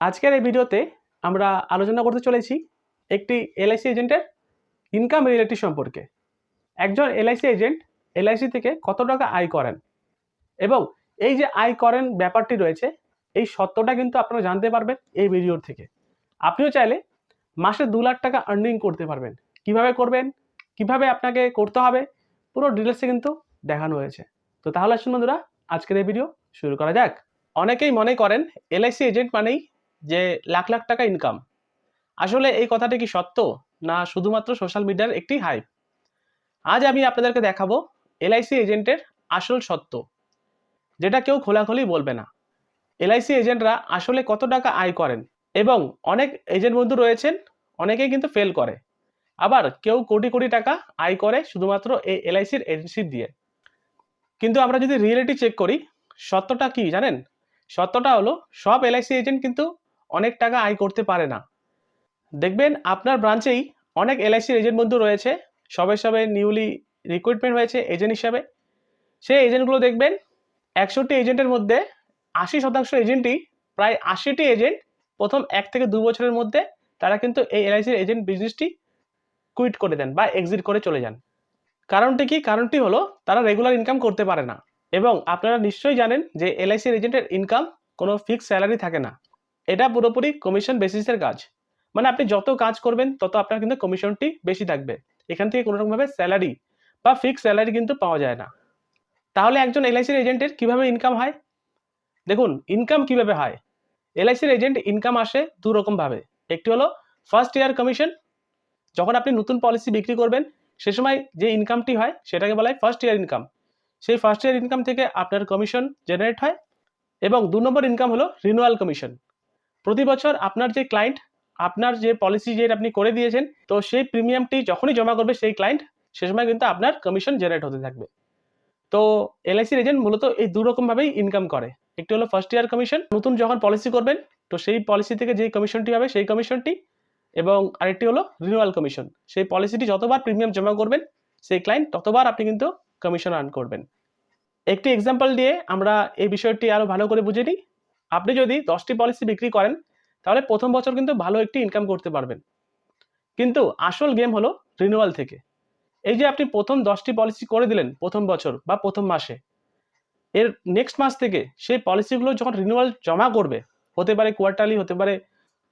আজকের এই ভিডিওতে আমরা আলোচনা করতে চলেছি একটি এলআইসি এজেন্টের ইনকাম রিয়েলিটি সম্পর্কে। একজন এলআইসি এজেন্ট এলআইসি থেকে কত টাকা আয় করেন এবং এই যে আয় করেন ব্যাপারটি রয়েছে, এই সত্যটা কিন্তু আপনারা জানতে পারবেন এই ভিডিওর থেকে। আপনিও চাইলে মাসে 2 লাখ টাকা আর্নিং করতে পারবেন। কিভাবে করবেন, কিভাবে আপনাকে করতে হবে, পুরো ডিটেলসে কিন্তু দেখানো হয়েছে। তো তাহলে আসুন বন্ধুরা, আজকের এই ভিডিও শুরু করা যাক। অনেকেই মনে করেন এলআইসি এজেন্ট মানেই যে লাখ লাখ টাকা ইনকাম। আসলে এই কথাটি কি সত্য, না শুধুমাত্র সোশ্যাল মিডিয়ার একটি হাইপ? আজ আমি আপনাদেরকে দেখাবো এলআইসি এজেন্টের আসল সত্য, যেটা কেউ খোলাখুলি বলবে না। এলআইসি এজেন্টরা আসলে কত টাকা আয় করেন, এবং অনেক এজেন্ট বন্ধু রয়েছেন, অনেকেই কিন্তু ফেল করে, আবার কেউ কোটি কোটি টাকা আয় করে শুধুমাত্র এই এলআইসির এজেন্সি দিয়ে। কিন্তু আমরা যদি রিয়েলিটি চেক করি, সত্যটা কি জানেন? সত্যটা হলো সব এলআইসি এজেন্ট কিন্তু অনেক টাকা আয় করতে পারে না। দেখবেন আপনার ব্রাঞ্চেই অনেক এলআইসির এজেন্ট বন্ধু রয়েছে, সবে সবে নিউলি রিক্রুটমেন্ট হয়েছে এজেন্ট হিসাবে। সেই এজেন্টগুলো দেখবেন 100টি এজেন্টের মধ্যে 80% এজেন্টই, প্রায় 80টি এজেন্ট প্রথম 1 থেকে 2 বছরের মধ্যে তারা কিন্তু এই এলআইসির এজেন্ট বিজনেসটি কুইট করে দেন বা এক্সিট করে চলে যান। কারণটি কি? কারণটি হলো তারা রেগুলার ইনকাম করতে পারে না। এবং আপনারা নিশ্চয়ই জানেন যে এলআইসির এজেন্টের ইনকাম কোনো ফিক্সড স্যালারি থাকে না। এটা পুরোপুরি কমিশন বেসিসের কাজ। মানে আপনি যত কাজ করবেন তত আপনার কিন্তু কমিশনটি বেশি থাকবে। এখান থেকে কোনো রকমভাবে স্যালারি বা ফিক্সড স্যালারি কিন্তু পাওয়া যায় না। তাহলে একজন এলআইসির এজেন্টের কিভাবে ইনকাম হয়? দেখুন, ইনকাম কিভাবে হয়। এলআইসির এজেন্ট ইনকাম আসে দু রকম ভাবে। একটি হলো ফার্স্ট ইয়ার কমিশন। যখন আপনি নতুন পলিসি বিক্রি করবেন, সে সময় যে ইনকামটি হয় সেটাকে বলা হয় ফার্স্ট ইয়ার ইনকাম। সেই ফার্স্ট ইয়ার ইনকাম থেকে আপনার কমিশন জেনারেট হয়। এবং 2 নম্বর ইনকাম হলো রিনিউয়াল কমিশন। প্রতি বছর আপনার যে ক্লায়েন্ট, আপনার যে পলিসি যে আপনি করে দিয়েছেন, তো সেই প্রিমিয়ামটি যখনই জমা করবে সেই ক্লায়েন্ট, সে সময় কিন্তু আপনার কমিশন জেনারেট হতে থাকবে। তো এলআইসির এজেন্ট মূলত এই দু রকম ভাবেই ইনকাম করে। একটি হলো ফার্স্ট ইয়ার কমিশন, নতুন যখন পলিসি করবেন তো সেই পলিসি থেকে যে কমিশনটি হবে সেই কমিশনটি, এবং আরেকটি হলো রিনিউয়াল কমিশন। সেই পলিসিটি যতবার প্রিমিয়াম জমা করবেন সেই ক্লায়েন্ট ততবার আপনি কিন্তু কমিশন আর্ন করবেন। একটি এক্সাম্পল দিয়ে আমরা এই বিষয়টি আরো ভালো করে বুঝে নিই। আপনি যদি 10টি পলিসি বিক্রি করেন, তাহলে প্রথম বছর কিন্তু ভালো একটি ইনকাম করতে পারবেন। কিন্তু আসল গেম হলো রিনিউয়াল থেকে। এই যে আপনি প্রথম 10টি পলিসি করে দিলেন প্রথম বছর বা প্রথম মাসে, এর নেক্সট মাস থেকে সেই পলিসিগুলো যখন রিনিউয়াল জমা করবে, হতে পারে কোয়ার্টারলি, হতে পারে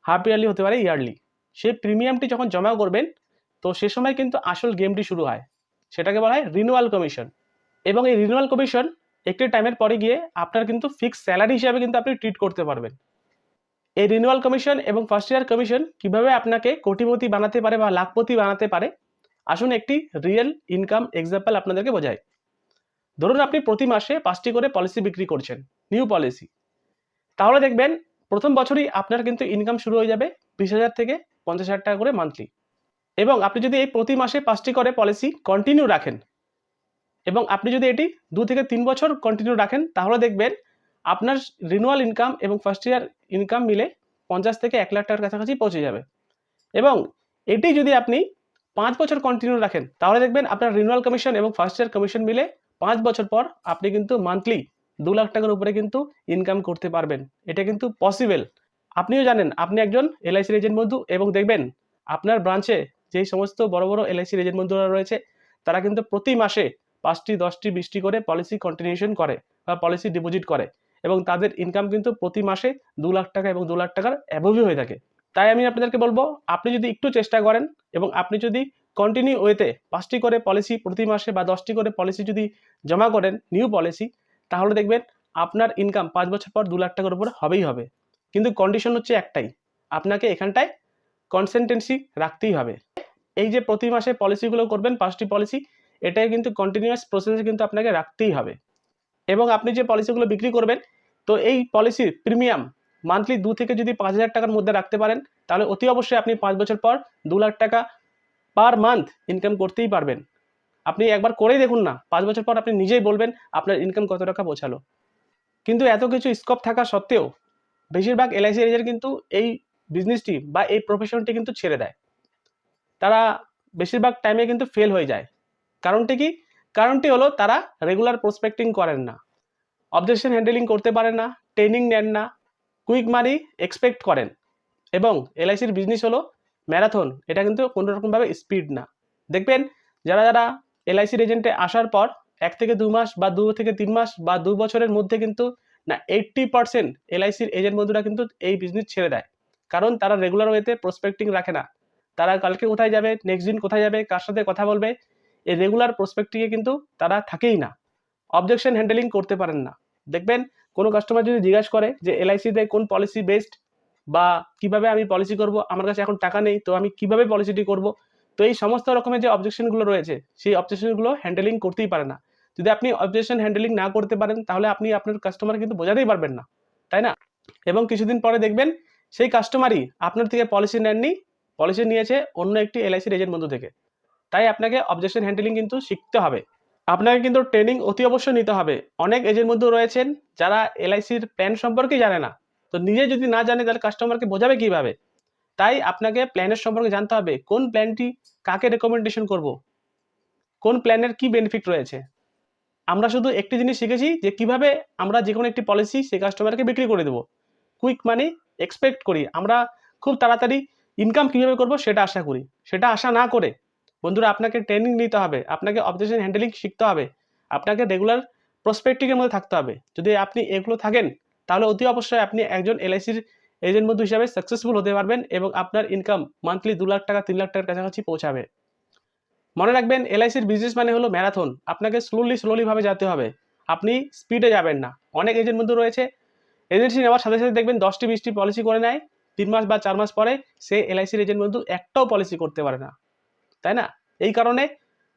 হাফ ইয়ারলি, হতে পারে ইয়ারলি, সেই প্রিমিয়ামটি যখন জমা করবেন, তো সে সময় কিন্তু আসল গেমটি শুরু হয়। সেটাকে বলা হয় রিনিউয়াল কমিশন। এবং এই রিনিউয়াল কমিশন একটি টাইমের পরে গিয়ে আপনার কিন্তু ফিক্সড স্যালারি হিসাবে কিন্তু আপনি ট্রিট করতে পারবেন। এই রিনিউয়াল কমিশন এবং ফার্স্ট ইয়ার কমিশন কিভাবে আপনাকে কোটিপতি বানাতে পারে বা লাখপতি বানাতে পারে, আসুন একটি রিয়েল ইনকাম এক্সাম্পল আপনাদেরকে বোঝাই। ধরুন আপনি প্রতি মাসে 5টি করে পলিসি বিক্রি করছেন, নিউ পলিসি। তাহলে দেখবেন প্রথম বছরই আপনার কিন্তু ইনকাম শুরু হয়ে যাবে 20,000 থেকে 50,000 টাকা করে মান্থলি। এবং আপনি যদি এই প্রতি মাসে 5টি করে পলিসি কন্টিনিউ রাখেন, এবং আপনি যদি এটি 2 থেকে 3 বছর কন্টিনিউ রাখেন, তাহলে দেখবেন আপনার রিনিউয়াল ইনকাম এবং ফার্স্ট ইয়ার ইনকাম মিলে 50 থেকে 1 লাখ টাকার কাছাকাছি পৌঁছে যাবে। এবং এটি যদি আপনি 5 বছর কন্টিনিউ রাখেন, তাহলে দেখবেন আপনার রিনিউয়াল কমিশন এবং ফার্স্ট ইয়ার কমিশন মিলে 5 বছর পর আপনি কিন্তু মান্থলি 2 লাখ টাকার উপরে কিন্তু ইনকাম করতে পারবেন। এটা কিন্তু পসিবল। আপনিও জানেন আপনি একজন এলআইসির এজেন্ট বন্ধু, এবং দেখবেন আপনার ব্রাঞ্চে যেই সমস্ত বড় বড় এলআইসির এজেন্ট বন্ধুরা রয়েছে, তারা কিন্তু প্রতি মাসে 5টি, 10টি, 20টি করে পলিসি কন্টিনিউশন করে বা পলিসি ডিপোজিট করে, এবং তাদের ইনকাম কিন্তু প্রতি মাসে 2 লাখ টাকা এবং 2 লাখ টাকার অ্যাবভই হয়ে থাকে। তাই আমি আপনাদেরকে বলবো, আপনি যদি একটু চেষ্টা করেন এবং আপনি যদি কন্টিনিউ ওয়েতে 5টি করে পলিসি প্রতি মাসে বা 10টি করে পলিসি যদি জমা করেন নিউ পলিসি, তাহলে দেখবেন আপনার ইনকাম 5 বছর পর 2 লাখ টাকার উপরে হবেই হবে। কিন্তু কন্ডিশন হচ্ছে একটাই, আপনাকে এখানটায় কনসিস্টেন্সি রাখতেই হবে। এই যে প্রতি মাসে পলিসিগুলো করবেন 5টি পলিসি, এটাই কিন্তু কন্টিনিউয়াস প্রসেসে কিন্তু আপনাকে রাখতেই হবে। এবং আপনি যে পলিসিগুলো বিক্রি করবেন, তো এই পলিসির প্রিমিয়াম মান্থলি 2 থেকে যদি 5,000 টাকার মধ্যে রাখতে পারেন, তাহলে অতি অবশ্যই আপনি 5 বছর পর 2 লাখ টাকা পার মান্থ ইনকাম করতেই পারবেন। আপনি একবার করেই দেখুন না, 5 বছর পর আপনি নিজেই বলবেন আপনার ইনকাম কত টাকা পৌঁছালো। কিন্তু এত কিছু স্কোপ থাকা সত্ত্বেও বেশিরভাগ এলআইসি এজেন্ট কিন্তু এই বিজনেসটি বা এই প্রফেশনটি কিন্তু ছেড়ে দেয়। তারা বেশিরভাগ টাইমে কিন্তু ফেল হয়ে যায়। কারণটি কি? কারণটি হলো তারা রেগুলার প্রসপেক্টিং করেন না, অবজেকশন হ্যান্ডেলিং করতে পারেন না, ট্রেনিং নেন না, কুইক মানি এক্সপেক্ট করেন। এবং এলআইসির বিজনেস হলো ম্যারাথন, এটা কিন্তু কোনো রকমভাবে স্পিড না। দেখবেন যারা যারা এলআইসির এজেন্টে আসার পর 1 থেকে 2 মাস বা 2 থেকে 3 মাস বা 2 বছরের মধ্যে কিন্তু না 80% এলআইসির এজেন্ট বন্ধুরা কিন্তু এই বিজনেস ছেড়ে দেয়। কারণ তারা রেগুলার ওয়েতে প্রসপেক্টিং রাখে না। তারা কালকে কোথায় যাবে, নেক্সট দিন কোথায় যাবে, কার সাথে কথা বলবে, এই রেগুলার প্রসপেক্টিংয়ে কিন্তু তারা থাকেই না। অবজেকশন হ্যান্ডেলিং করতে পারেন না। দেখবেন কোনো কাস্টমার যদি জিজ্ঞাসা করে যে এলআইসিতে কোন পলিসি বেস্ট বা কিভাবে আমি পলিসি করব, আমার কাছে এখন টাকা নেই, তো আমি কিভাবে পলিসিটি করব, তো এই সমস্ত রকমের যে অবজেকশনগুলো রয়েছে সেই অবজেকশনগুলো হ্যান্ডেলিং করতেই পারে না। যদি আপনি অবজেকশন হ্যান্ডেলিং না করতে পারেন তাহলে আপনি আপনার কাস্টমার কিন্তু বোঝাতেই পারবেন না, তাই না? এবং কিছুদিন পরে দেখবেন সেই কাস্টমারই আপনার থেকে পলিসি নেননি, পলিসি নিয়েছে অন্য একটি এলআইসির এজেন্ট বন্ধু থেকে। তাই আপনাকে অবজেকশন হ্যান্ডেলিং কিন্তু শিখতে হবে। আপনাকে কিন্তু ট্রেনিং অতি অবশ্যই নিতে হবে। অনেক এজেন্ট বন্ধু রয়েছেন যারা এলআইসির প্ল্যান সম্পর্কে জানে না, তো নিজে যদি না জানে তাহলে কাস্টমারকে বোঝাবে কিভাবে? তাই আপনাকে প্ল্যানের সম্পর্কে জানতে হবে, কোন প্ল্যানটি কাকে রেকমেন্ডেশন করব, কোন প্ল্যানের কি বেনিফিট রয়েছে। আমরা শুধু একটি জিনিস শিখেছি যে কিভাবে আমরা যে কোনো একটি পলিসি সেই কাস্টমারকে বিক্রি করে দেবো, কুইক মানি এক্সপেক্ট করি, আমরা খুব তাড়াতাড়ি ইনকাম কীভাবে করব সেটা আশা করি। সেটা আশা না করে বন্ধুরা আপনাকে ট্রেনিং নিতে হবে, আপনাকে অবজেকশন হ্যান্ডেলিং শিখতে হবে, আপনাকে রেগুলার প্রসপেক্টিংয়ের মধ্যে থাকতে হবে। যদি আপনি এগুলো থাকেন তাহলে অতি অবশ্যই আপনি একজন এলআইসির এজেন্ট বন্ধু হিসাবে সাকসেসফুল হতে পারবেন এবং আপনার ইনকাম মান্থলি 2 লাখ টাকা 3 লাখ টাকার কাছাকাছি পৌঁছাবে। মনে রাখবেন এলআইসির বিজনেস মানে হলো ম্যারাথন, আপনাকে স্লোলি ভাবে যেতে হবে, আপনি স্পিডে যাবেন না। অনেক এজেন্ট বন্ধু রয়েছে এজেন্সি নেওয়ার সাথে সাথে দেখবেন 10টি 20টি পলিসি করে নেয়, 3 মাস বা 4 মাস পরে সে এলআইসির এজেন্ট বন্ধু একটাও পলিসি করতে পারে না, তাই না? এই কারণে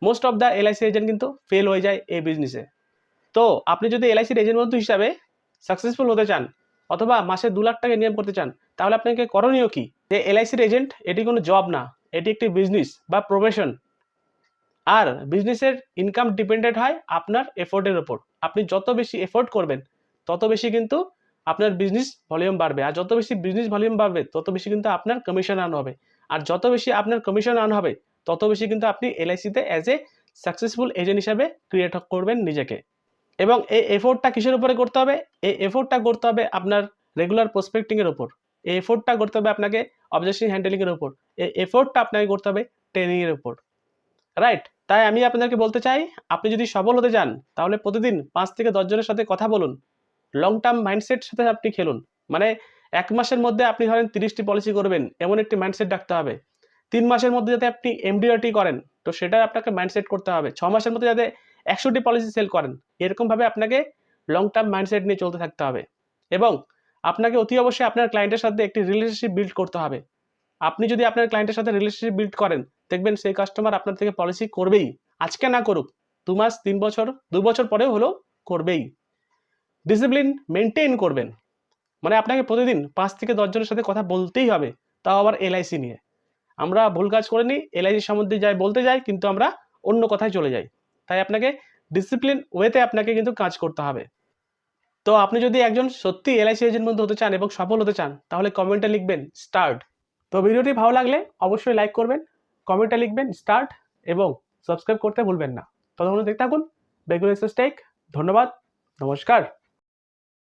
most of the LIC agent কিন্তু ফেল হয়ে যায় এই বিজনেসে। তো আপনি যদি এলআইসির এজেন্ট বন্ধু হিসাবে সাকসেসফুল হতে চান অথবা মাসে 2 লাখ টাকা ইনকাম করতে চান তাহলে আপনাকে করণীয় কি? যে এলআইসির এজেন্ট এটি কোনো জব না, এটি একটি বিজনেস বা প্রফেশন। আর বিজনেসের ইনকাম ডিপেন্ডেন্ট হয় আপনার এফোর্টের উপর। আপনি যত বেশি এফোর্ট করবেন তত বেশি কিন্তু আপনার বিজনেস ভলিউম বাড়বে, আর যত বেশি বিজনেস ভলিউম বাড়বে তত বেশি কিন্তু আপনার কমিশন আর্ন হবে, আর যত বেশি আপনার কমিশন আর্ন হবে তত বেশি কিন্তু আপনি এলআইসিতে অ্যাজ এ সাকসেসফুল এজেন্ট হিসাবে ক্রিয়েট করবেন নিজেকে। এবং এই এফোর্টটা কিসের উপরে করতে হবে? এই এফোর্টটা করতে হবে আপনার রেগুলার প্রসপেক্টিংয়ের উপর, এই এফোর্টটা করতে হবে আপনাকে অবজেকশন হ্যান্ডেলিংয়ের উপর, এই এফোর্টটা আপনাকে করতে হবে ট্রেনিংয়ের উপর, রাইট? তাই আমি আপনাদেরকে বলতে চাই, আপনি যদি সফল হতে চান তাহলে প্রতিদিন 5 থেকে 10 জনের সাথে কথা বলুন, লং টার্ম মাইন্ডসেট সাথে আপনি খেলুন। মানে 1 মাসের মধ্যে আপনি ধরেন 30টি পলিসি করবেন এমন একটি মাইন্ডসেট রাখতে হবে। 3 মাসের মধ্যে যাতে আপনি এমডিআরটি করেন তো সেটা আপনাকে মাইন্ডসেট করতে হবে। 6 মাসের মধ্যে যাতে 100টি পলিসি সেল করেন, এরকমভাবে আপনাকে লং টার্ম মাইন্ডসেট নিয়ে চলতে থাকতে হবে। এবং আপনাকে অতি অবশ্যই আপনার ক্লায়েন্টের সাথে একটি রিলেশনশিপ বিল্ড করতে হবে। আপনি যদি আপনার ক্লায়েন্টের সাথে রিলেশনশিপ বিল্ড করেন দেখবেন সেই কাস্টমার আপনার থেকে পলিসি করবেই, আজকে না করুক 2 মাস 3 বছর 2 বছর পরেও হলেও করবেই। ডিসিপ্লিন মেনটেন করবেন, মানে আপনাকে প্রতিদিন 5 থেকে 10 জনের সাথে কথা বলতেই হবে, তাও আবার এলআইসি নিয়ে। আমরা ভুল কাজ করে নিই, এলআইসি সম্বন্ধে বলতে যাই কিন্তু আমরা অন্য কথায় চলে যাই। তাই আপনাকে ডিসিপ্লিন ওয়েতে আপনাকে কিন্তু কাজ করতে হবে। তো আপনি যদি একজন সত্যি এলআইসি এজেন্ট বন্ধু হতে চান এবং সফল হতে চান তাহলে কমেন্টে লিখবেন স্টার্ট। তো ভিডিওটি ভালো লাগলে অবশ্যই লাইক করবেন, কমেন্টে লিখবেন স্টার্ট এবং সাবস্ক্রাইব করতে ভুলবেন না। ততক্ষণ দেখতে থাকুন বেগুন টেক। ধন্যবাদ, নমস্কার।